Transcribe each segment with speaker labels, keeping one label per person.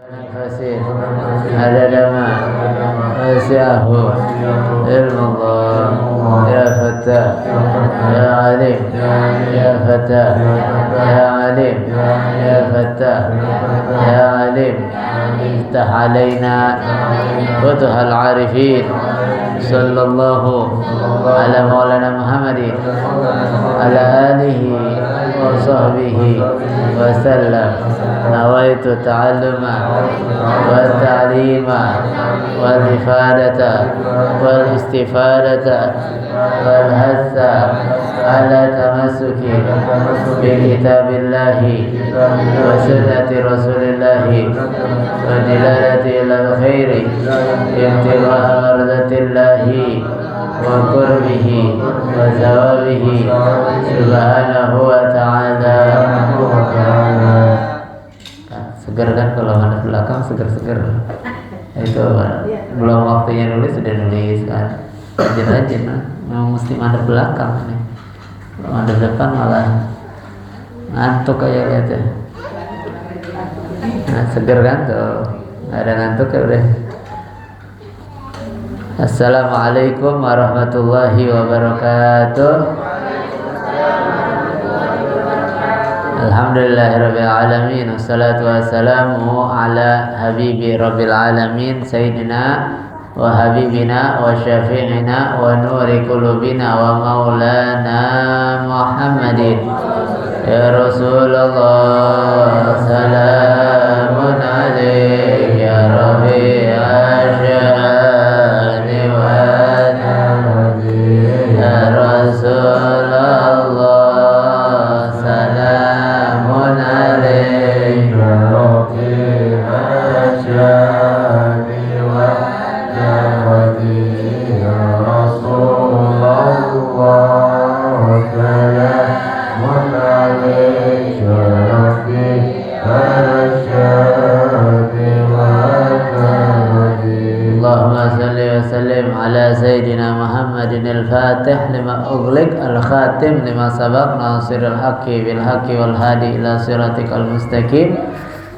Speaker 1: Fasih adada ma wasi'ahu ilmullah ya fatah ya alim ya fatah ya alim ya fatah ya alim iftah alaina futuhal arifin sallallahu ala maulana Muhammadin ala alihi wa sahbihi wa sallam. Nawaitu ta'alluma wa ta'lima wal ifadata wal istifadata wal hassa ala tamassuki bi kitabillahi wa sunnati rasulillahi wa dilalati ila khairi ibtigha'a mardatillahi wa qurbihi wa zawabihi subhanahu wa ta'ala. Seger kan kalau ada belakang seger-seger. Itu belum waktunya nulis sudah nulis kan. Rajin-rajin memang mesti ada belakang nih. Kalau ada depan malah ngantuk kayak gitu. Nah, seger kan tuh. Nggak ada ngantuk ya udah. Assalamualaikum warahmatullahi wabarakatuh. Alhamdulillahirabbil alamin wassalatu wassalamu ala habibi rabbil alamin sayyidina wa habibina wa syafi'ina wa nuri qulubina wa maulana Muhammadin ya Rasulullah salamun alaik ya rabi'a sya'ani wa nabi ya Rasulullah سيدنا محمد الفاتح لما أغلق الخاتم لما سبق ناصر الحق بالحق والهادي إلى صراطك المستقيم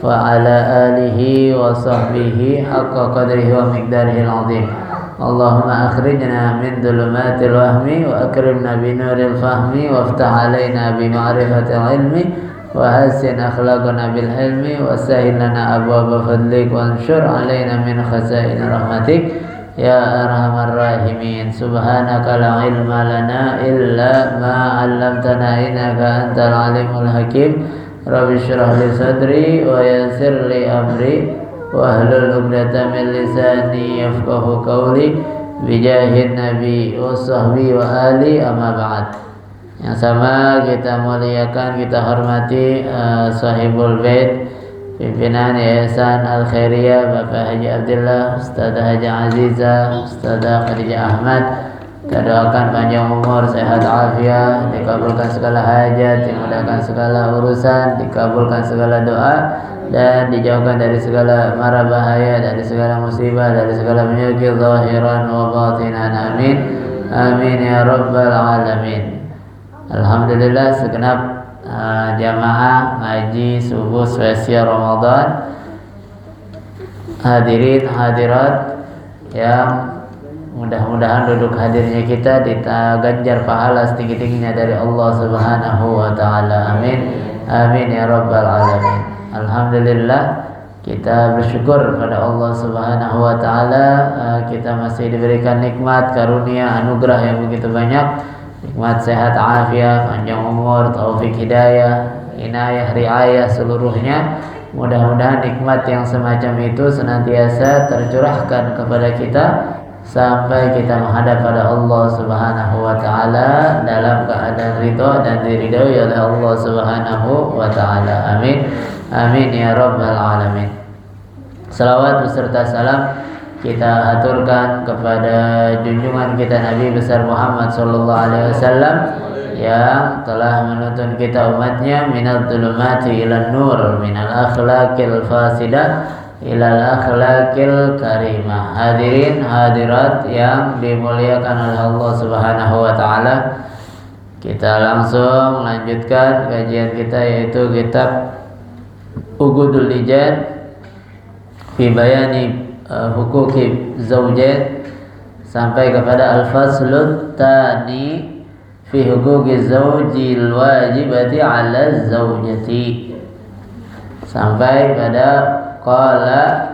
Speaker 1: وعلى آله وصحبه حق قدره ومقداره العظيم. اللهم أخرجنا من ظلمات الوهم وأكرمنا بنور الفهم وافتح علينا بمعرفة العلم وحسن أخلاقنا بالحلم وسهل لنا أبواب فضلك وانشر علينا من خزائن رحمتك يا أرحم الراحمين. سبحانك لا علم لنا إلا ما علمتنا إنك أنت العليم الحكيم. رب اشرح لي صدري ويسر لي أمري واحلل عقدة من لساني يفقه قولي بجاه النبي وصحبه وآله أما بعد. Yang sama kita muliakan, kita hormati Sahibul Bait, pimpinan Yayasan Al-Khairiyah Bapak Haji Abdullah, Ustazah Haji Aziza, Ustazah Khadijah Ahmad. Kita doakan panjang umur, sehat afiat, dikabulkan segala hajat, dimudahkan segala urusan, dikabulkan segala doa, dan dijauhkan dari segala mara bahaya, dari segala musibah, dari segala penyakit zahiran wa batinan. Amin. Amin ya rabbal alamin. Alhamdulillah segenap jamaah ngaji subuh spesial Ramadan, hadirin hadirat yang mudah-mudahan duduk hadirnya kita diganjar pahala setinggi-tingginya dari Allah Subhanahu wa taala. Amin. Amin ya rabbal alamin. Alhamdulillah kita bersyukur pada Allah Subhanahu wa taala, kita masih diberikan nikmat karunia anugerah yang begitu banyak. Nikmat sehat afiat, panjang umur, taufik hidayah, inayah, riayah seluruhnya. Mudah-mudahan nikmat yang semacam itu senantiasa tercurahkan kepada kita sampai kita menghadap pada Allah Subhanahu wa taala dalam keadaan ridha dan diridhoi oleh Allah Subhanahu wa taala. Amin. Amin ya rabbal alamin. Salawat beserta salam kita aturkan kepada junjungan kita Nabi besar Muhammad sallallahu alaihi wasallam yang telah menuntun kita umatnya minal dhulumati ilan nur, minal akhlaqil fasidah ilal akhlaqil karimah. Hadirin hadirat yang dimuliakan oleh Allah Subhanahu wa taala, kita langsung melanjutkan kajian kita yaitu kitab Uqudul Lijad fi bayani huquqi zawjain sampai kepada al-faslut tani fi huquqi zawjil wajibati 'ala zawjati sampai pada qala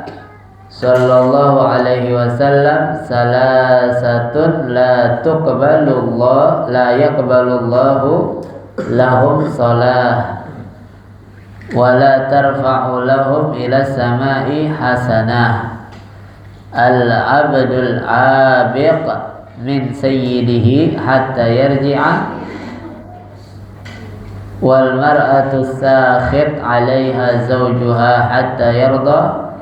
Speaker 1: sallallahu alaihi wasallam salasatun la yaqbalullahu lahum salah wa la tarfa'u lahum ila samai hasanah al-'abdul 'abiq min sayyidihi hatta yarji'a wal mar'atu sakhit 'alaiha zawjuha hatta yarda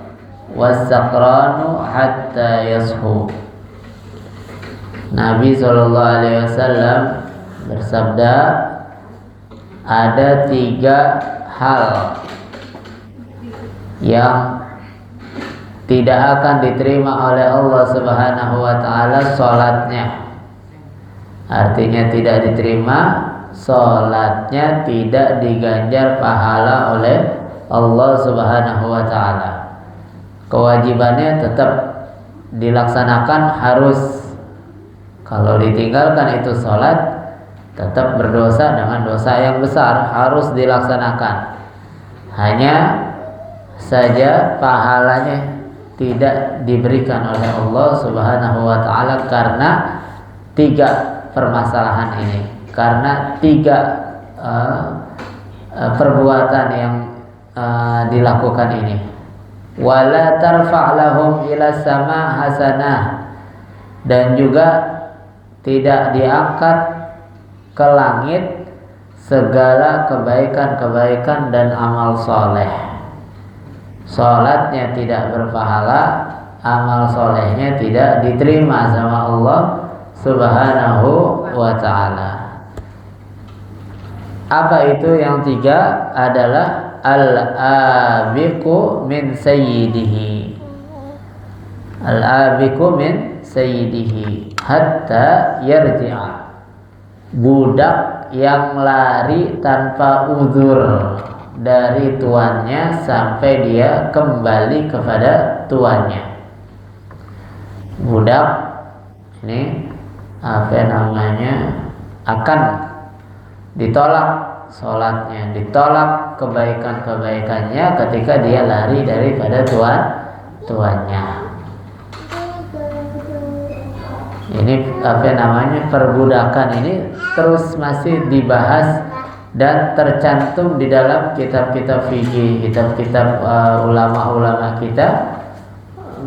Speaker 1: was-saqranu hatta yashu. Nabi SAW bersabda, ada 3 hal yang tidak akan diterima oleh Allah Subhanahu wa taala salatnya. Artinya tidak diterima salatnya, tidak diganjar pahala oleh Allah Subhanahu wa taala. Kewajibannya tetap dilaksanakan, harus. Kalau ditinggalkan itu sholat, tetap berdosa dengan dosa yang besar, harus dilaksanakan. Hanya saja pahalanya tidak diberikan oleh Allah Subhanahu wa taala karena 3 permasalahan ini, karena 3 perbuatan yang dilakukan ini. Wala tarfa' lahum ila sama hasanah, dan juga tidak diangkat ke langit segala kebaikan-kebaikan dan amal soleh. Salatnya tidak berpahala, amal solehnya tidak diterima sama Allah Subhanahu wa ta'ala. Apa itu yang 3? Adalah al-abiqu min sayyidihi. Al-abiqu min sayyidihi hatta yarji'a. Budak yang lari tanpa uzur dari tuannya sampai dia kembali kepada tuannya. Budak ini akan ditolak sholatnya, ditolak kebaikan-kebaikannya ketika dia lari daripada tuannya. Ini perbudakan ini terus masih dibahas dan tercantum di dalam kitab-kitab fikih, kitab-kitab ulama-ulama kita.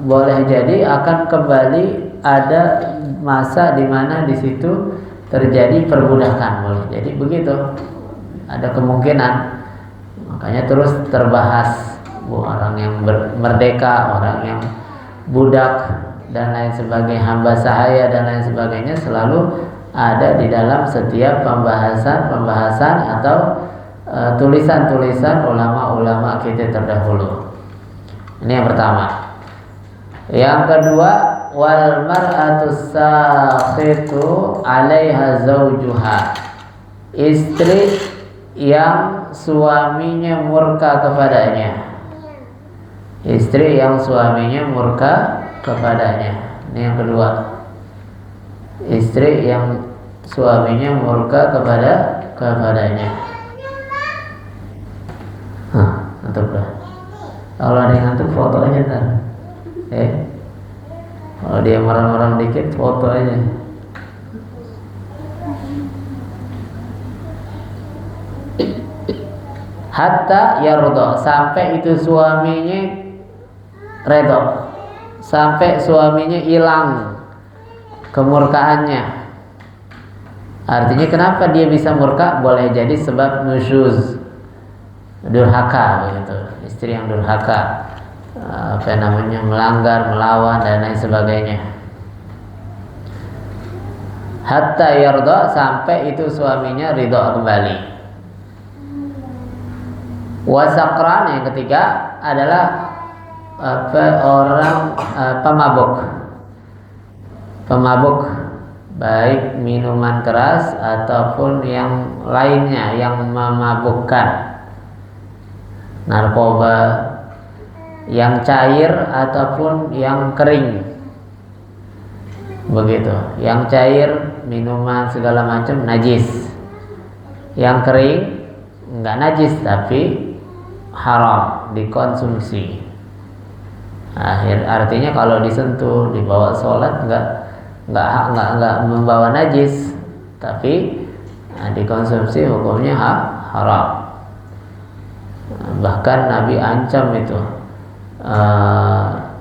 Speaker 1: Boleh jadi akan kembali ada masa di mana di situ terjadi perbudakan, boleh jadi begitu. Ada kemungkinan, makanya terus terbahas orang yang merdeka, orang yang budak dan lain sebagainya, hamba sahaya dan lain sebagainya, selalu ada di dalam setiap pembahasan atau tulisan-tulisan ulama-ulama kita terdahulu. Ini yang pertama. Yang kedua, wal mar'atu sakhitu 'alaiha zawjuha. Istri yang suaminya murka kepadanya. Istri yang suaminya murka kepadanya. Ini yang kedua. Istri yang suaminya murka kepadanya. Ngantuk dah. Kalau ada yang ngantuk, foto aja ntar. Kalau dia marah-marah dikit, foto aja. Hatta yarda, sampai itu suaminya redha, sampai suaminya hilang kemurkaannya. Artinya kenapa dia bisa murka? Boleh jadi sebab nusyuz, durhaka begitu. Istri yang durhaka, melanggar, melawan dan lain sebagainya. Hatta yarda, sampai itu suaminya ridha kembali. Wasakran, yang ketiga adalah orang pemabuk, baik minuman keras ataupun yang lainnya yang memabukkan, narkoba yang cair ataupun yang kering. Begitu. Yang cair minuman segala macam najis. Yang kering enggak najis tapi haram dikonsumsi. Artinya kalau disentuh, dibawa sholat enggak membawa najis, tapi dikonsumsi hukumnya haram. Bahkan Nabi ancam itu,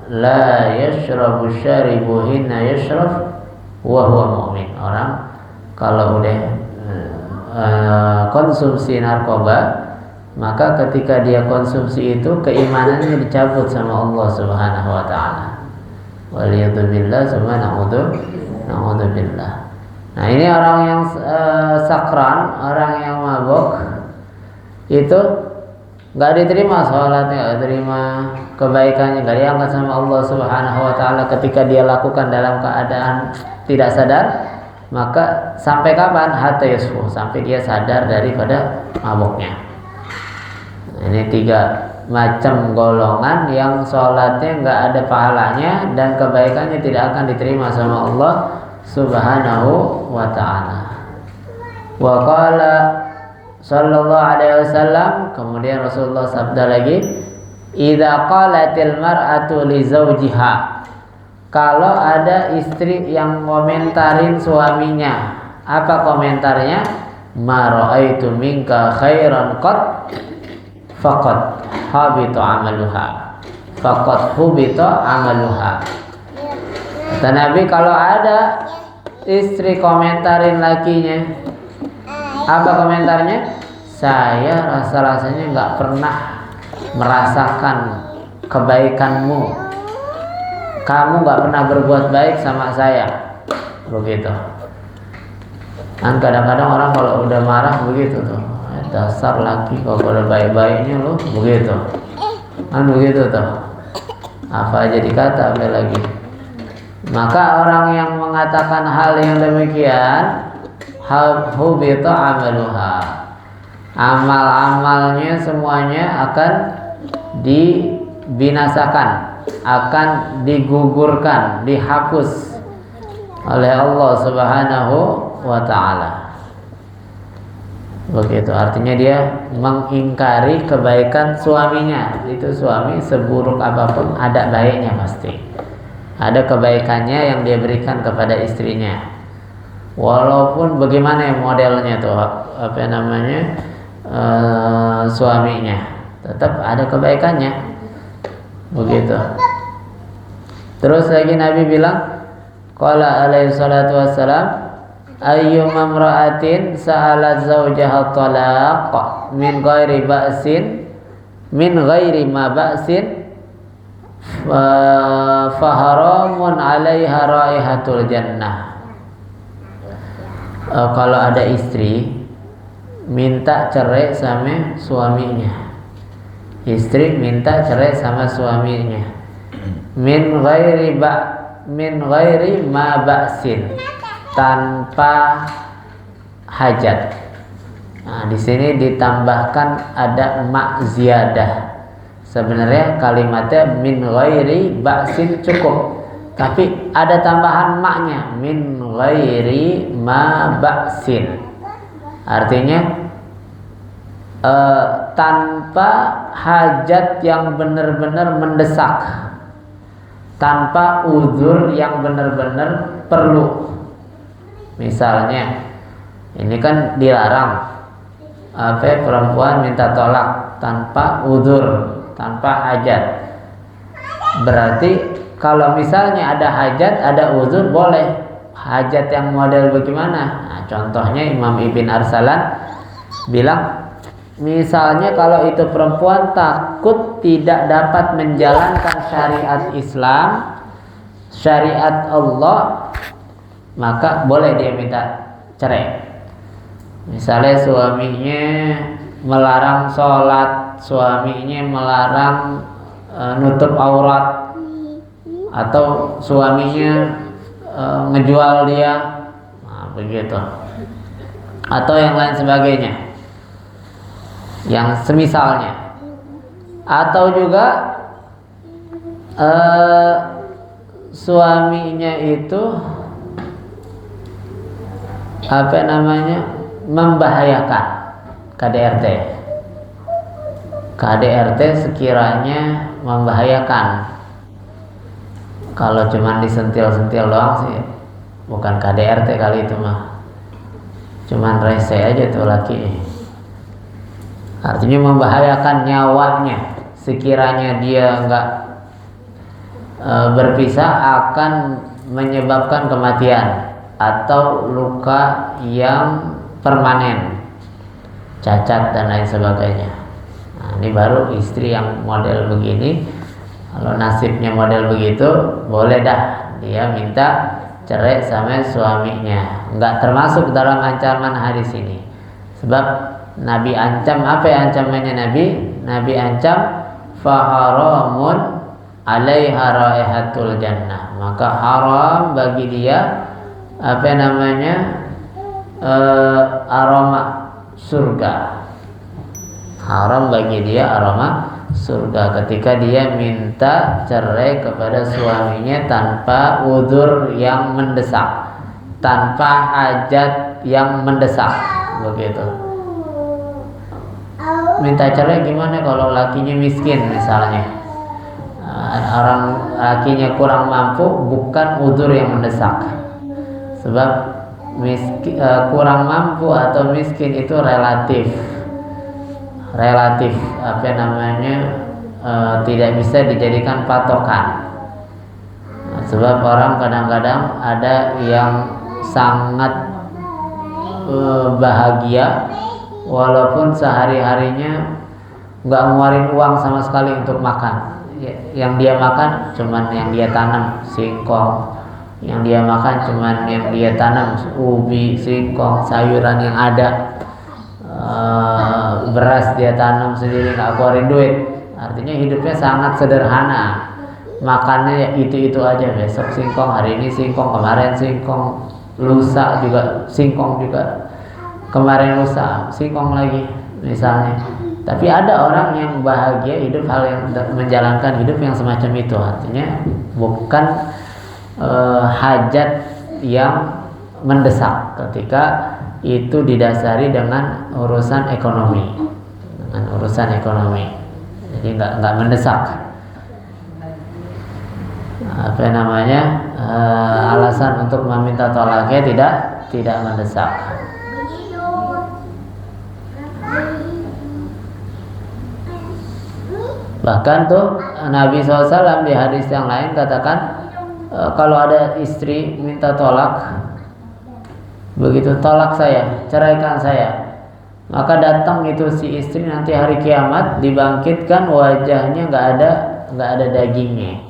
Speaker 1: la yashrabu syaribu hina yashraf wa huwa mu'min. Orang kalau udah konsumsi narkoba, maka ketika dia konsumsi itu keimanannya dicabut sama Allah Subhanahu wa taala. Waliyadzubillah summa na'udzubillah. Nah, ini orang yang sakran, orang yang mabuk itu nggak diterima sholatnya, nggak diterima kebaikannya, nggak diangkat sama Allah Subhanahu wa taala ketika dia lakukan dalam keadaan tidak sadar. Maka sampai kapan? Hatta yusfu, sampai dia sadar daripada mabuknya. Ini 3 macam golongan yang sholatnya nggak ada pahalanya dan kebaikannya tidak akan diterima sama Allah Subhanahu wa ta'ala. Wa qala sallallahu alaihi wasallam, kemudian Rasulullah sabda lagi, idza qalatil mar'atu li zawjiha, kalau ada istri yang komentarin suaminya, apa komentarnya? Ma ra'aitu minka khairan qad faqad habita amaluha, faqad hubita amaluha. Kata Nabi, kalau ada istri komentarin lakinya, apa komentarnya? Saya rasa-rasanya nggak pernah merasakan kebaikanmu, kamu nggak pernah berbuat baik sama saya. Begitu. Kan kadang-kadang orang kalau udah marah begitu tuh, dasar laki kok udah baik-baiknya lo, begitu. Kan begitu tuh. Apa aja dikata apa lagi. Maka orang yang mengatakan hal yang demikian, hubita amaluha, amal-amalnya semuanya akan dibinasakan, akan digugurkan, dihapus oleh Allah Subhanahu wa ta'ala. Begitu, artinya dia mengingkari kebaikan suaminya. Itu suami seburuk apapun ada baiknya pasti. Ada kebaikannya yang dia berikan kepada istrinya. Walaupun bagaimana modelnya tuh, apa namanya, suaminya, tetap ada kebaikannya. Begitu. Terus lagi Nabi bilang, qala alaihi salatu wassalam, ayyuma imra'atin sa'alat zawjaha talaq min ghairi ba'sin, min ghairi ma ba'sin, faharamun 'alaiha raihatul jannah. Kalau ada istri minta cerai sama suaminya, istri minta cerai sama suaminya, min ghairi ma ba'sin, tanpa hajat. Nah, di sini ditambahkan ada ma ziyadah. Sebenarnya kalimatnya min ghairi ba'sin cukup, tapi ada tambahan maknya, min ghairi ma ba'sin. Artinya tanpa hajat yang benar-benar mendesak, tanpa uzur yang benar-benar perlu. Misalnya, ini kan dilarang perempuan minta tolak tanpa uzur, tanpa hajat. Berarti kalau misalnya ada hajat, ada uzur, boleh. Hajat yang model bagaimana? Nah, contohnya Imam Ibn Arsalan bilang, misalnya kalau itu perempuan takut tidak dapat menjalankan syariat Islam, syariat Allah, maka boleh dia minta cerai. Misalnya suaminya melarang sholat, suaminya melarang nutup aurat, atau suaminya ngejual dia, nah, begitu, atau yang lain sebagainya, yang semisalnya. Atau juga suaminya itu membahayakan KDRT. KDRT sekiranya membahayakan. Kalau cuma disentil-sentil doang sih bukan KDRT kali itu mah. Cuman rese aja tuh laki. Artinya membahayakan nyawanya. Sekiranya dia enggak berpisah akan menyebabkan kematian atau luka yang permanen, cacat dan lain sebagainya. Nah, ini baru istri yang model begini. Kalau nasibnya model begitu, boleh dah dia minta cerai sama suaminya. Enggak termasuk dalam ancaman hadis ini. Sebab Nabi ancam, apa ya ancamannya Nabi? Nabi ancam faharamun alaiha raihatul jannah, maka haram bagi dia aroma surga. Haram bagi dia aroma surga ketika dia minta cerai kepada suaminya tanpa udzur yang mendesak, tanpa hajat yang mendesak, begitu. Minta cerai gimana kalau lakinya miskin misalnya? Orang lakinya kurang mampu, bukan udzur yang mendesak. Sebab kurang mampu atau miskin itu relatif tidak bisa dijadikan patokan. Sebab orang kadang-kadang ada yang sangat bahagia walaupun sehari-harinya nggak ngeluarin uang sama sekali untuk makan. Yang dia makan cuman yang dia tanam, singkong. Yang dia makan cuman yang dia tanam, ubi, singkong, sayuran yang ada. Beras dia tanam sendiri, nggak keluarin duit. Artinya hidupnya sangat sederhana. Makannya ya itu aja, besok singkong, hari ini singkong, kemarin singkong, lusa juga singkong juga, kemarin lusa singkong lagi misalnya. Tapi ada orang yang bahagia hidup hal yang menjalankan hidup yang semacam itu. Artinya bukan hajat yang mendesak ketika itu didasari dengan urusan ekonomi, jadi nggak mendesak. Alasan untuk meminta tolaknya tidak mendesak. Bahkan tuh Nabi SAW di hadis yang lain katakan, kalau ada istri minta tolak, begitu tolak saya, ceraikan saya, maka datang itu si istri nanti hari kiamat dibangkitkan, wajahnya nggak ada dagingnya,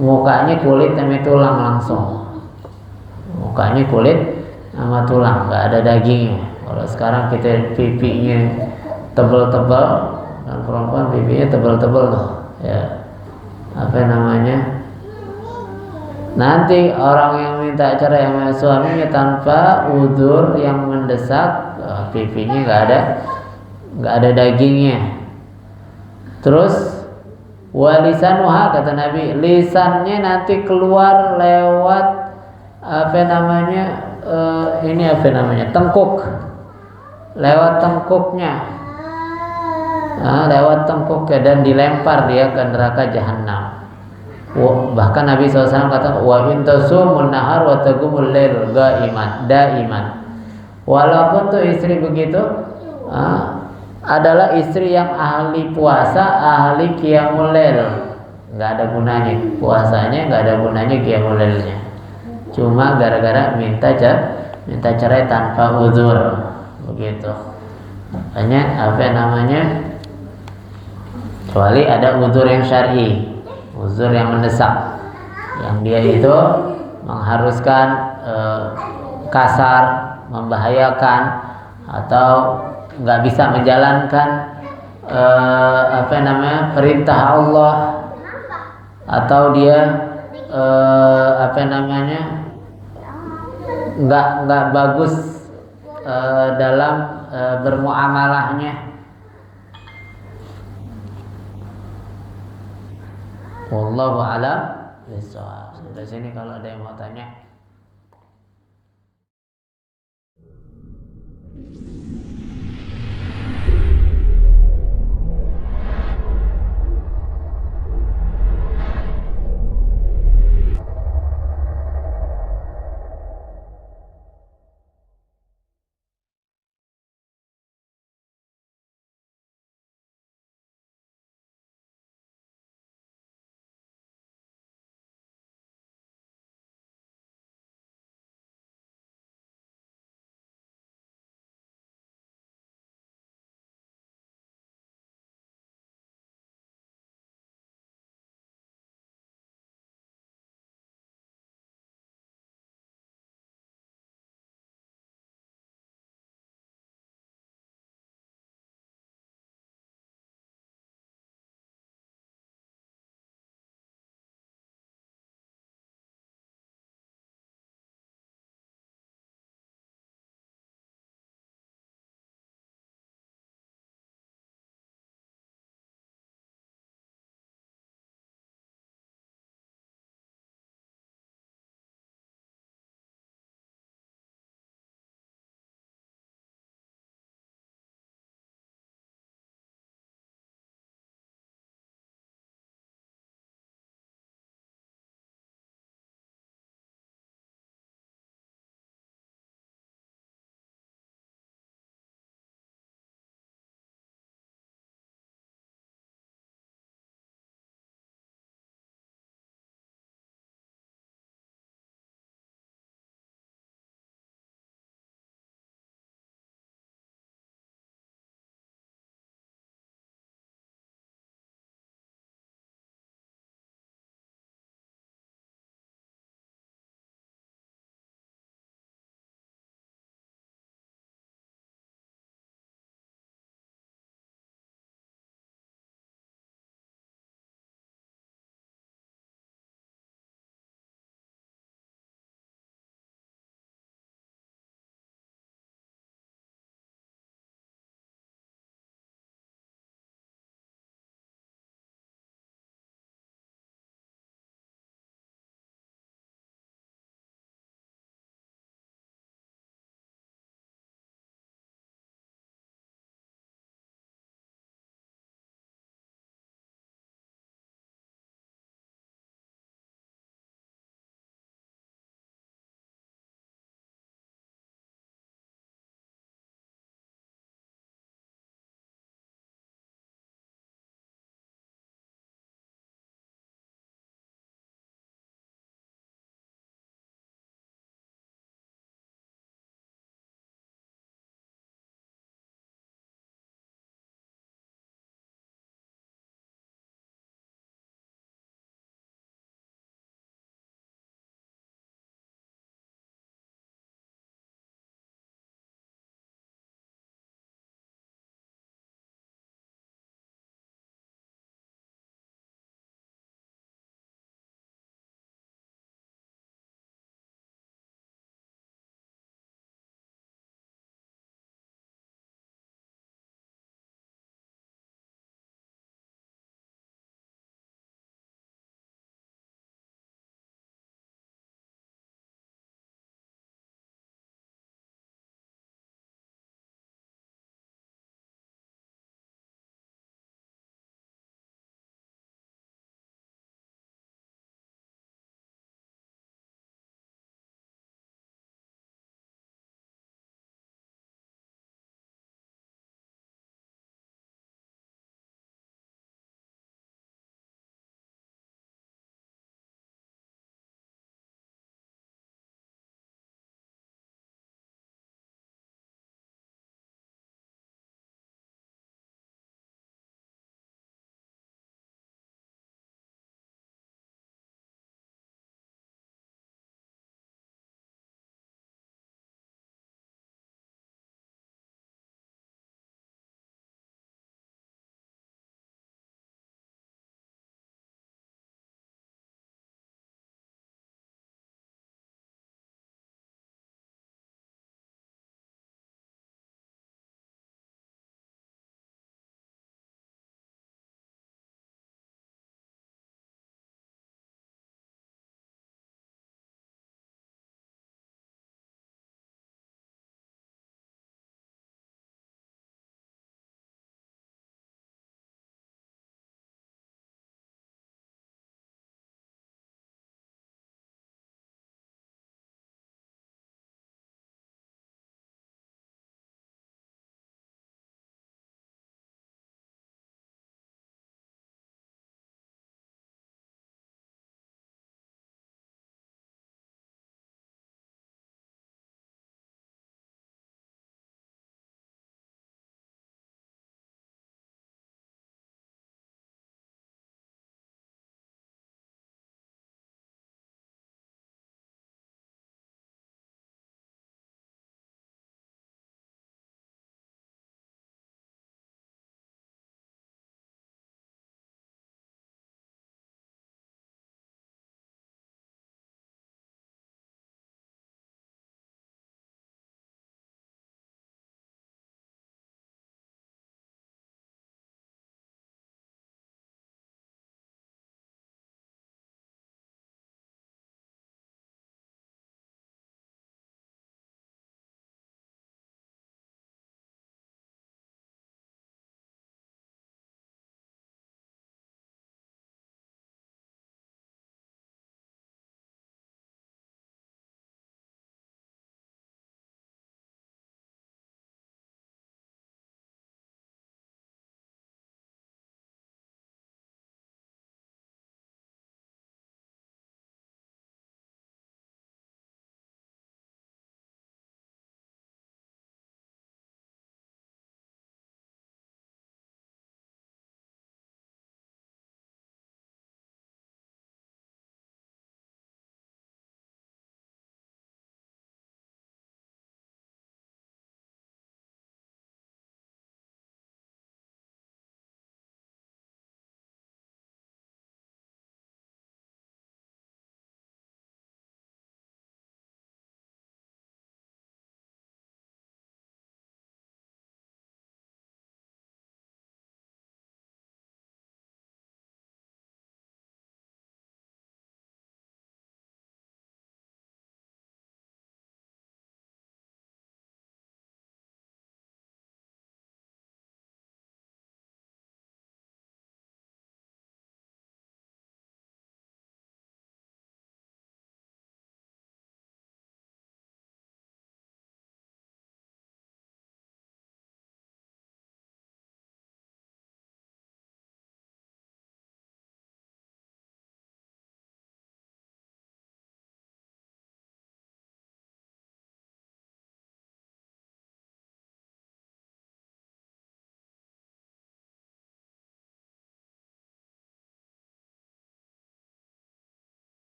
Speaker 1: mukanya kulit sama tulang langsung, mukanya kulit sama tulang, nggak ada dagingnya. Kalau sekarang kita pipinya tebel-tebel, dan perempuan pipinya tebel-tebel tuh, ya nanti orang yang minta cerai sama suaminya tanpa udzur yang mendesak, pipinya nggak ada dagingnya. Terus walisanuha, kata Nabi, lisannya nanti keluar lewat tengkuk, lewat tengkuknya. Lewat tengkuknya dan dilempar dia ke neraka jahanam. Bahkan Nabi SAW kata, wa in tasumun nahar wa taqumul lail daiman. Walaupun tuh istri begitu adalah istri yang ahli puasa, ahli qiyamul lail, nggak ada gunanya puasanya, nggak ada gunanya qiyamul lailnya. Cuma gara-gara minta cerai tanpa uzur, begitu. Makanya kecuali ada uzur yang syar'i, uzur yang mendesak, yang dia itu mengharuskan kasar, membahayakan, atau nggak bisa menjalankan perintah Allah, atau dia nggak bagus dalam bermuamalahnya. Wallahu a'lam bishawab. Sampai sini kalau ada yang mau tanya.